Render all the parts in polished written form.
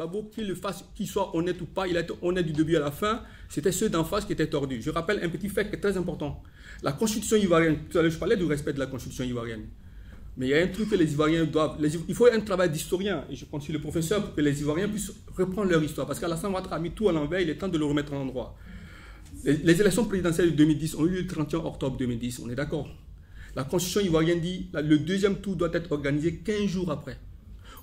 Babo, qu'il le fasse, qu'il soit honnête ou pas, il a été honnête du début à la fin, c'était ceux d'en face qui étaient tordus. Je rappelle un petit fait qui est très important. La constitution ivoirienne, tout à l'heure je parlais du respect de la constitution ivoirienne. Mais il y a un truc que les Ivoiriens doivent... il faut un travail d'historien, et je compte sur le professeur pour que les Ivoiriens puissent reprendre leur histoire. Parce qu'Alassane Ouattara a mis tout à l'envers, il est temps de le remettre en endroit. Les élections présidentielles de 2010 ont eu lieu le 31 octobre 2010, on est d'accord. La constitution ivoirienne dit que le deuxième tour doit être organisé 15 jours après.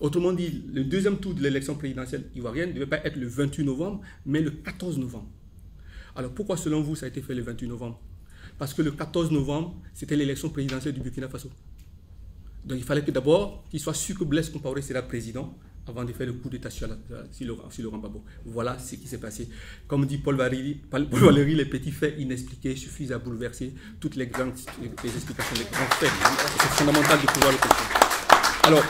Autrement dit, le deuxième tour de l'élection présidentielle ivoirienne ne devait pas être le 28 novembre, mais le 14 novembre. Alors pourquoi selon vous ça a été fait le 28 novembre? Parce que le 14 novembre, c'était l'élection présidentielle du Burkina Faso. Donc il fallait que d'abord qu'il soit sûr que Blaise Compaoré sera président avant de faire le coup d'État sur Laurent Gbagbo. Voilà ce qui s'est passé. Comme dit Paul Valéry, les petits faits inexpliqués suffisent à bouleverser toutes les grandes explications des grands faits. C'est fondamental de pouvoir le comprendre. Alors,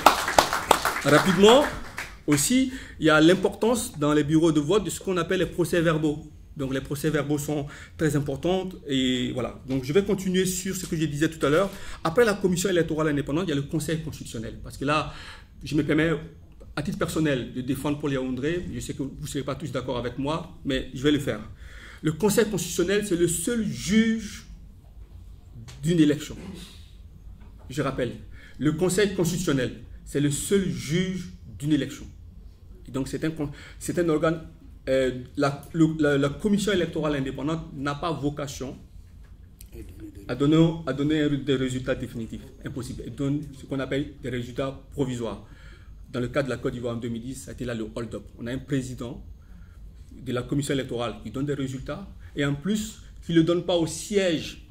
rapidement, aussi, il y a l'importance dans les bureaux de vote de ce qu'on appelle les procès-verbaux. Donc les procès-verbaux sont très importants et voilà. Donc je vais continuer sur ce que je disais tout à l'heure. Après la commission électorale indépendante, il y a le Conseil constitutionnel. Parce que là, je me permets, à titre personnel, de défendre Paul Yaoundé. Je sais que vous ne serez pas tous d'accord avec moi, mais je vais le faire. Le Conseil constitutionnel, c'est le seul juge d'une élection. Je rappelle, le Conseil constitutionnel, c'est le seul juge d'une élection. Et donc c'est un organe... la commission électorale indépendante n'a pas vocation à donner des résultats définitifs. Impossible. Elle donne ce qu'on appelle des résultats provisoires. Dans le cas de la Côte d'Ivoire en 2010, ça a été là le hold-up. On a un président de la commission électorale qui donne des résultats et en plus qui ne le donne pas au siège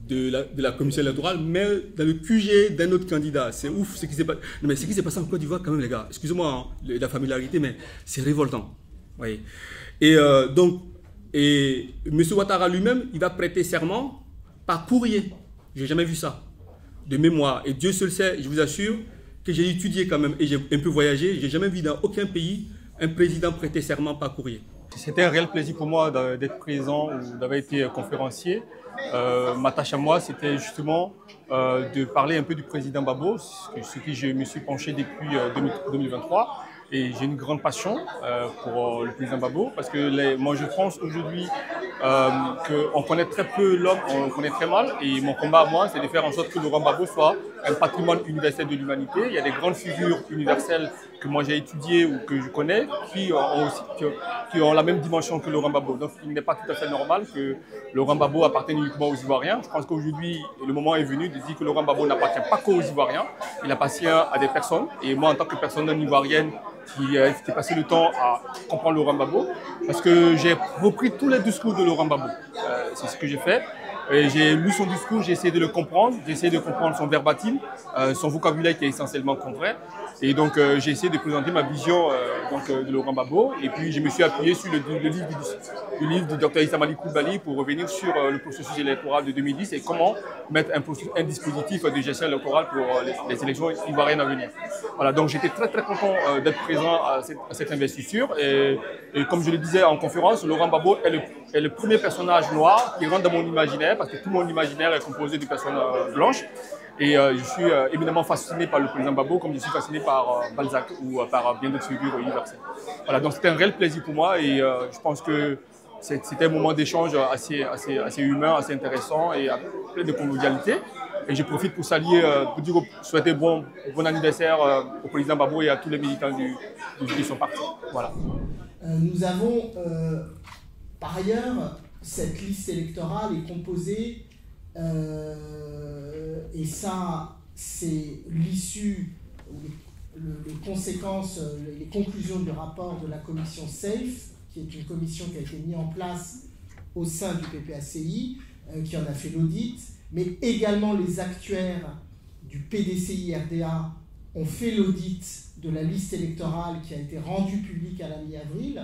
de la commission électorale, mais dans le QG d'un autre candidat. C'est ouf ce qui s'est passé. Mais ce qui s'est passé en Côte d'Ivoire quand même, les gars. Excusez-moi hein, la familiarité, mais c'est révoltant. Oui. Et donc, M. Ouattara lui-même, il va prêter serment par courrier. Je n'ai jamais vu ça, de mémoire. Et Dieu seul sait, je vous assure, que j'ai étudié quand même et j'ai un peu voyagé. Je n'ai jamais vu dans aucun pays un président prêter serment par courrier. C'était un réel plaisir pour moi d'être présent ou d'avoir été conférencier. Ma tâche à moi, c'était justement de parler un peu du président Gbagbo, ce qui je me suis penché depuis 2023. Et j'ai une grande passion pour le président Gbagbo parce que moi je pense aujourd'hui qu'on connaît très peu l'homme, on le connaît très mal. Et mon combat à moi, c'est de faire en sorte que Laurent Gbagbo soit un patrimoine universel de l'humanité. Il y a des grandes figures universelles que moi j'ai étudiées ou que je connais qui ont la même dimension que Laurent Gbagbo. Donc il n'est pas tout à fait normal que Laurent Gbagbo appartienne uniquement aux Ivoiriens. Je pense qu'aujourd'hui, le moment est venu de dire que Laurent Gbagbo n'appartient pas qu'aux Ivoiriens, il appartient à des personnes. Et moi, en tant que personne non ivoirienne, qui a passé le temps à comprendre Laurent Gbagbo, parce que j'ai repris tous les discours de Laurent Gbagbo. C'est ce que j'ai fait. J'ai lu son discours, j'ai essayé de le comprendre, j'ai essayé de comprendre son verbatim, son vocabulaire qui est essentiellement contraire. Et donc j'ai essayé de présenter ma vision de Laurent Gbagbo. Et puis je me suis appuyé sur le livre du Dr Issa Malik Coulibaly pour revenir sur le processus électoral de 2010 et comment mettre un dispositif de gestion électorale pour les élections ivoiriennes à venir. Voilà, donc j'étais très très content d'être présent à cette investiture. Et comme je le disais en conférence, Laurent Gbagbo est le premier personnage noir qui rentre dans mon imaginaire, parce que tout mon imaginaire est composé de personnes blanches. Et je suis éminemment fasciné par le président Gbagbo, comme je suis fasciné par Balzac ou par bien d'autres figures universelles. Voilà, donc c'était un réel plaisir pour moi et je pense que c'était un moment d'échange assez humain, assez intéressant et plein de convivialité. Et je profite pour saluer, pour souhaiter bon anniversaire au président Gbagbo et à tous les militants de son parti. Voilà. Nous avons, par ailleurs, cette liste électorale est composée et ça, c'est l'issue, les conséquences, les conclusions du rapport de la commission SAFE, qui est une commission qui a été mise en place au sein du PPACI, qui en a fait l'audit, mais également les actuaires du PDCI-RDA ont fait l'audit de la liste électorale qui a été rendue publique à la mi-avril.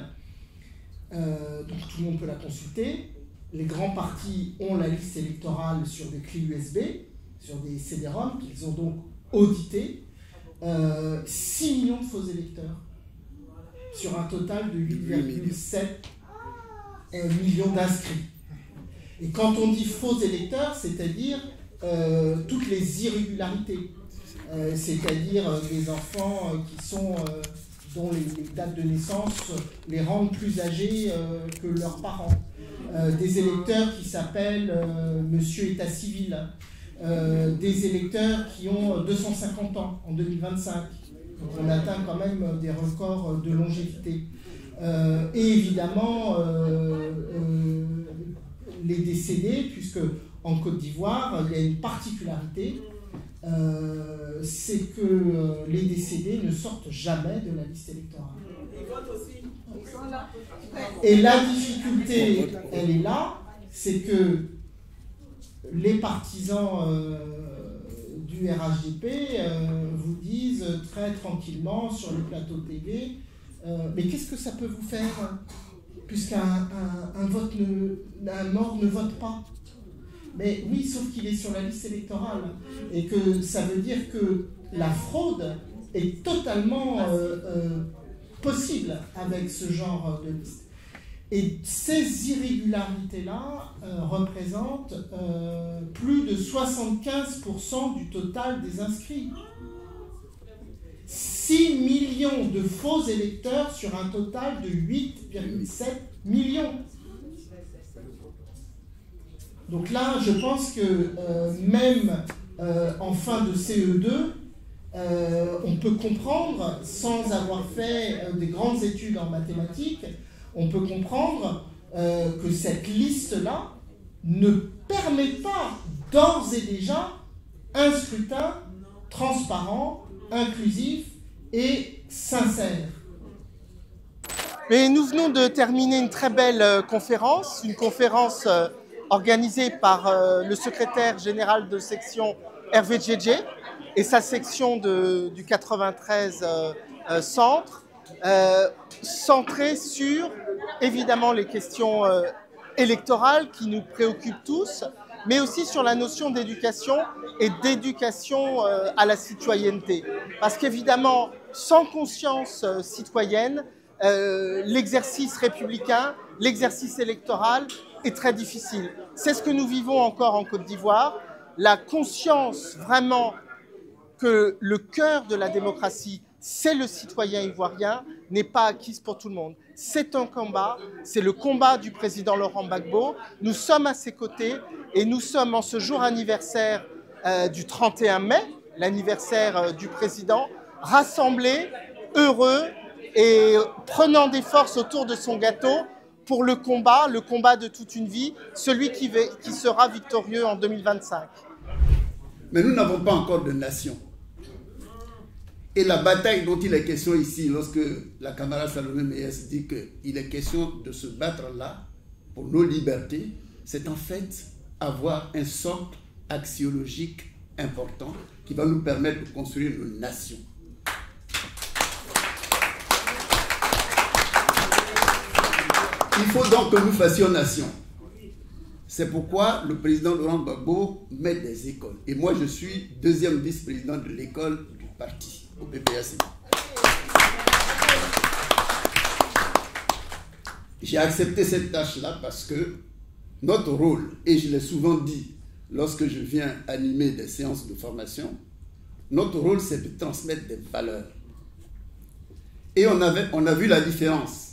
Donc tout le monde peut la consulter. Les grands partis ont la liste électorale sur des clés USB, sur des CD-ROM qu'ils ont donc audité. 6 millions de faux électeurs sur un total de 8,7 millions d'inscrits. Et quand on dit faux électeurs, c'est-à-dire toutes les irrégularités, c'est-à-dire des enfants qui sont dont les dates de naissance les rendent plus âgés que leurs parents. Des électeurs qui s'appellent Monsieur État Civil. Des électeurs qui ont 250 ans en 2025. Donc on atteint quand même des records de longévité. Et évidemment, les décédés, puisque en Côte d'Ivoire, il y a une particularité, c'est que les décédés ne sortent jamais de la liste électorale. Ils votent aussi. Ils sont là. Et la difficulté, elle est là, c'est que les partisans du RHDP vous disent très tranquillement sur les plateaux TV, mais qu'est-ce que ça peut vous faire puisqu'un mort ne vote pas? Mais oui, sauf qu'il est sur la liste électorale et que ça veut dire que la fraude est totalement possible avec ce genre de liste. Et ces irrégularités-là représentent plus de 75% du total des inscrits. 6 millions de faux électeurs sur un total de 8,7 millions. Donc là, je pense que même en fin de CE2, on peut comprendre, sans avoir fait des grandes études en mathématiques, on peut comprendre que cette liste-là ne permet pas d'ores et déjà un scrutin transparent, inclusif et sincère. Mais nous venons de terminer une très belle conférence, une conférence organisée par le secrétaire général de section Hervé Djedje et sa section du 93 Centre, centrée sur évidemment les questions électorales qui nous préoccupent tous, mais aussi sur la notion d'éducation et d'éducation à la citoyenneté. Parce qu'évidemment, sans conscience citoyenne, l'exercice républicain, l'exercice électoral est très difficile. C'est ce que nous vivons encore en Côte d'Ivoire. La conscience vraiment que le cœur de la démocratie, c'est le citoyen ivoirien, n'est pas acquise pour tout le monde. C'est un combat, c'est le combat du président Laurent Gbagbo. Nous sommes à ses côtés et nous sommes en ce jour anniversaire du 31 mai, l'anniversaire du président, rassemblés, heureux et prenant des forces autour de son gâteau pour le combat de toute une vie, celui qui sera victorieux en 2025. Mais nous n'avons pas encore de nation. Et la bataille dont il est question ici, lorsque la camarade Salomé Meyès dit qu'il est question de se battre là pour nos libertés, c'est en fait avoir un socle axiologique important qui va nous permettre de construire une nation. Il faut donc que nous fassions nation. C'est pourquoi le président Laurent Gbagbo met des écoles. Et moi, je suis deuxième vice-président de l'école du parti, au PPAC. J'ai accepté cette tâche-là parce que notre rôle, et je l'ai souvent dit lorsque je viens animer des séances de formation, notre rôle, c'est de transmettre des valeurs. Et on a vu la différence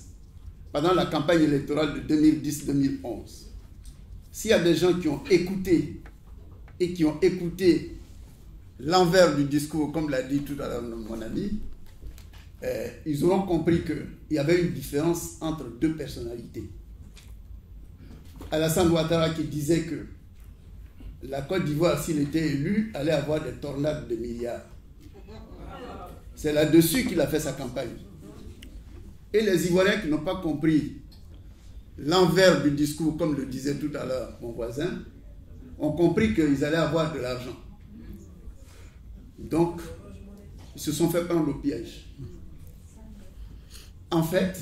pendant la campagne électorale de 2010-2011. S'il y a des gens qui ont écouté et qui ont écouté l'envers du discours, comme l'a dit tout à l'heure mon ami, ils auront compris qu'il y avait une différence entre deux personnalités. Alassane Ouattara qui disait que la Côte d'Ivoire, s'il était élu, allait avoir des tornades de milliards. C'est là-dessus qu'il a fait sa campagne. Et les Ivoiriens qui n'ont pas compris l'envers du discours, comme le disait tout à l'heure mon voisin, ont compris qu'ils allaient avoir de l'argent. Donc, ils se sont fait prendre au piège. En fait,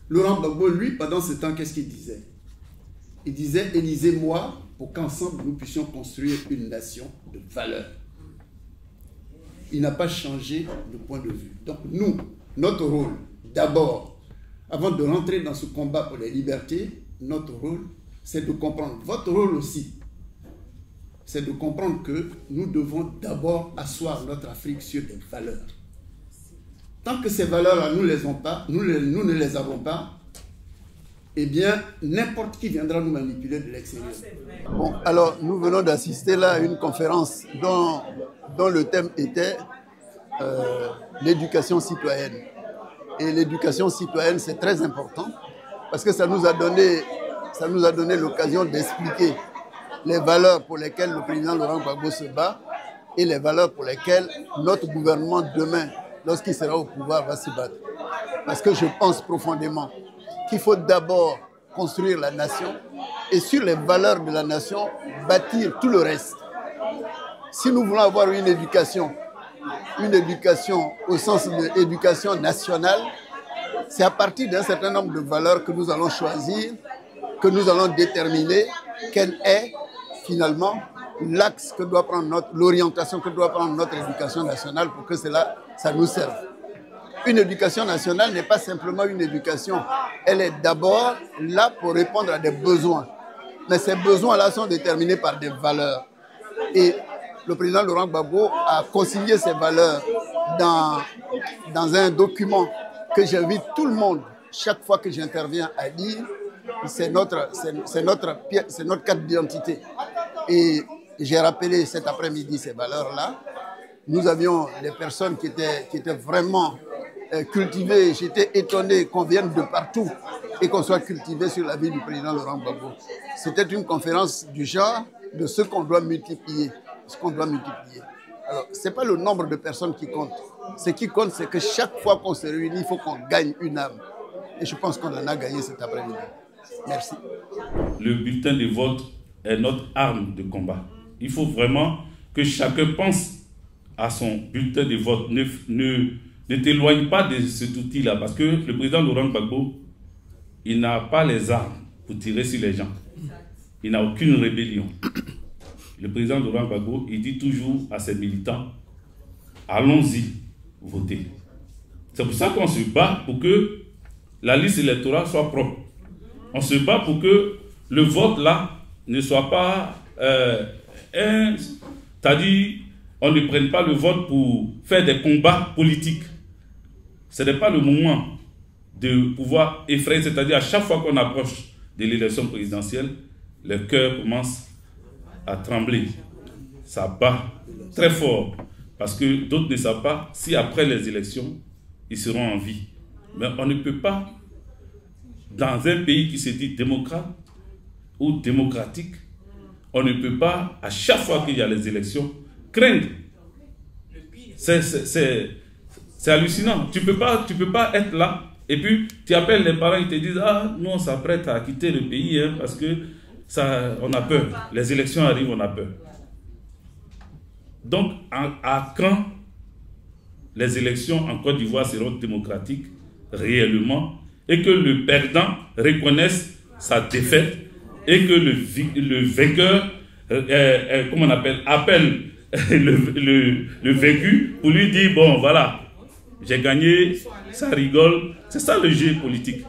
Laurent Gbagbo, lui, pendant ce temps, qu'est-ce qu'il disait? Il disait, élisez-moi pour qu'ensemble nous puissions construire une nation de valeurs. Il n'a pas changé de point de vue. Donc nous, notre rôle, d'abord, avant de rentrer dans ce combat pour les libertés, notre rôle, c'est de comprendre, votre rôle aussi, c'est de comprendre que nous devons d'abord asseoir notre Afrique sur des valeurs. Tant que ces valeurs-là, nous ne les avons pas, eh bien, n'importe qui viendra nous manipuler de l'extérieur. Bon, alors, nous venons d'assister là à une conférence dont le thème était l'éducation citoyenne. Et l'éducation citoyenne, c'est très important parce que ça nous a donné l'occasion d'expliquer les valeurs pour lesquelles le président Laurent Gbagbo se bat et les valeurs pour lesquelles notre gouvernement demain, lorsqu'il sera au pouvoir, va se battre. Parce que je pense profondément qu'il faut d'abord construire la nation et sur les valeurs de la nation, bâtir tout le reste. Si nous voulons avoir une éducation au sens de l'éducation nationale, c'est à partir d'un certain nombre de valeurs que nous allons choisir, que nous allons déterminer quel est finalement l'axe que doit prendre l'orientation que doit prendre notre éducation nationale pour que cela, ça nous serve. Une éducation nationale n'est pas simplement une éducation, elle est d'abord là pour répondre à des besoins. Mais ces besoins-là sont déterminés par des valeurs. Et le président Laurent Gbagbo a consigné ces valeurs dans un document que j'invite tout le monde, chaque fois que j'interviens, à lire. C'est notre carte d'identité. Et j'ai rappelé cet après-midi ces valeurs-là. Nous avions des personnes qui étaient vraiment cultivées. J'étais étonné qu'on vienne de partout et qu'on soit cultivé sur la vie du président Laurent Gbagbo. C'était une conférence du genre de ce qu'on doit multiplier. Alors, ce n'est pas le nombre de personnes qui compte. Ce qui compte, c'est que chaque fois qu'on se réunit, il faut qu'on gagne une âme. Et je pense qu'on en a gagné cet après-midi. Merci. Le bulletin de vote est notre arme de combat. Il faut vraiment que chacun pense à son bulletin de vote. Ne t'éloigne pas de cet outil-là, parce que le président Laurent Gbagbo, il n'a pas les armes pour tirer sur les gens. Il n'a aucune rébellion. Le président Laurent Gbagbo, il dit toujours à ses militants, allons-y, votez. C'est pour ça qu'on se bat pour que la liste électorale soit propre. On se bat pour que le vote là ne soit pas c'est-à-dire, on ne prenne pas le vote pour faire des combats politiques. Ce n'est pas le moment de pouvoir effrayer, c'est-à-dire à chaque fois qu'on approche de l'élection présidentielle, le cœur commence à trembler. Ça bat très fort. Parce que d'autres ne savent pas si après les élections, ils seront en vie. Mais on ne peut pas, dans un pays qui se dit démocrate ou démocratique, on ne peut pas, à chaque fois qu'il y a les élections, craindre. C'est hallucinant. Tu peux pas être là et puis tu appelles les parents, ils te disent « Ah, nous on s'apprête à quitter le pays hein, parce que on a peur. Les élections arrivent, on a peur. » Donc, à quand les élections en Côte d'Ivoire seront démocratiques réellement et que le perdant reconnaisse sa défaite et que le vainqueur, comment on appelle le vaincu pour lui dire, bon voilà, j'ai gagné, ça rigole. C'est ça le jeu politique.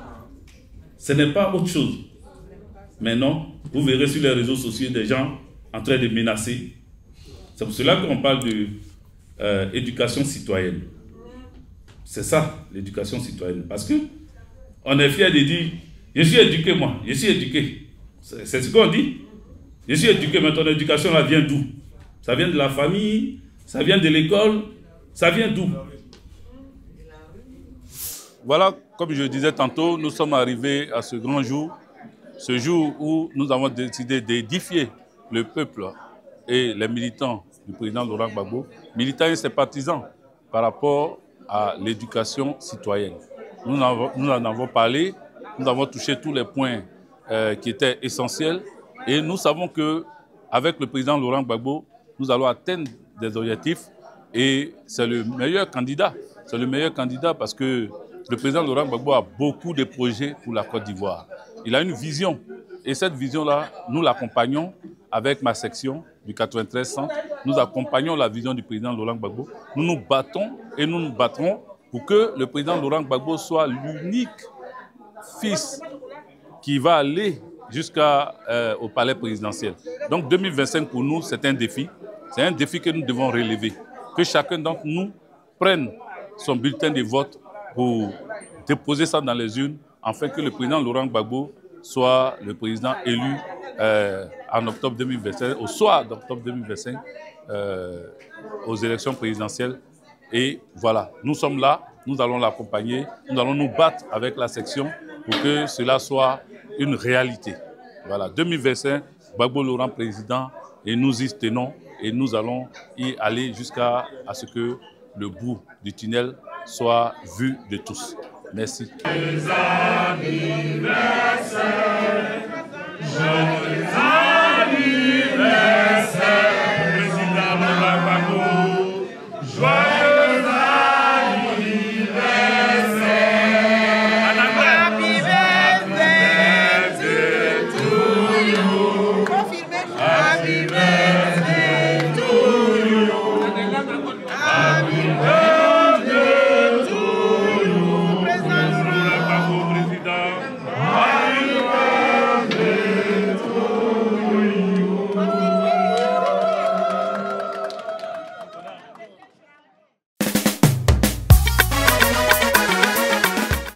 Ce n'est pas autre chose. Mais non, vous verrez sur les réseaux sociaux des gens en train de menacer. C'est pour cela qu'on parle d'éducation citoyenne. C'est ça, l'éducation citoyenne. Parce que on est fier de dire, je suis éduqué moi, je suis éduqué. C'est ce qu'on dit. Je suis éduqué, mais ton éducation là vient d'où? Ça vient de la famille, ça vient de l'école, ça vient d'où? Voilà, comme je disais tantôt, nous sommes arrivés à ce grand jour, ce jour où nous avons décidé d'édifier le peuple et les militants du président Laurent Gbagbo, militants et ses partisans, par rapport à l'éducation citoyenne. Nous en avons parlé, nous avons touché tous les points qui étaient essentiels et nous savons qu'avec le président Laurent Gbagbo, nous allons atteindre des objectifs et c'est le meilleur candidat. C'est le meilleur candidat parce que le président Laurent Gbagbo a beaucoup de projets pour la Côte d'Ivoire. Il a une vision et cette vision-là, nous l'accompagnons avec ma section du 93 Centre. Nous accompagnons la vision du président Laurent Gbagbo. Nous nous battons et nous nous battrons pour que le président Laurent Gbagbo soit l'unique fils qui va aller jusqu'au palais présidentiel. Donc 2025 pour nous, c'est un défi. C'est un défi que nous devons relever. Que chacun d'entre nous prenne son bulletin de vote pour déposer ça dans les urnes, afin que le président Laurent Gbagbo soit le président élu en octobre 2025, au soir d'octobre 2025, aux élections présidentielles. Et voilà, nous sommes là, nous allons l'accompagner, nous allons nous battre avec la section pour que cela soit une réalité. Voilà, 2025, Gbagbo Laurent président, et nous y tenons, et nous allons y aller jusqu'à ce que le bout du tunnel soit vu de tous. Merci. Joyeux anniversaire, joyeux anniversaire, président Laurent Gbagbo, joyeux anniversaire. Happy birthday to you. Happy birthday to you. Happy birthday.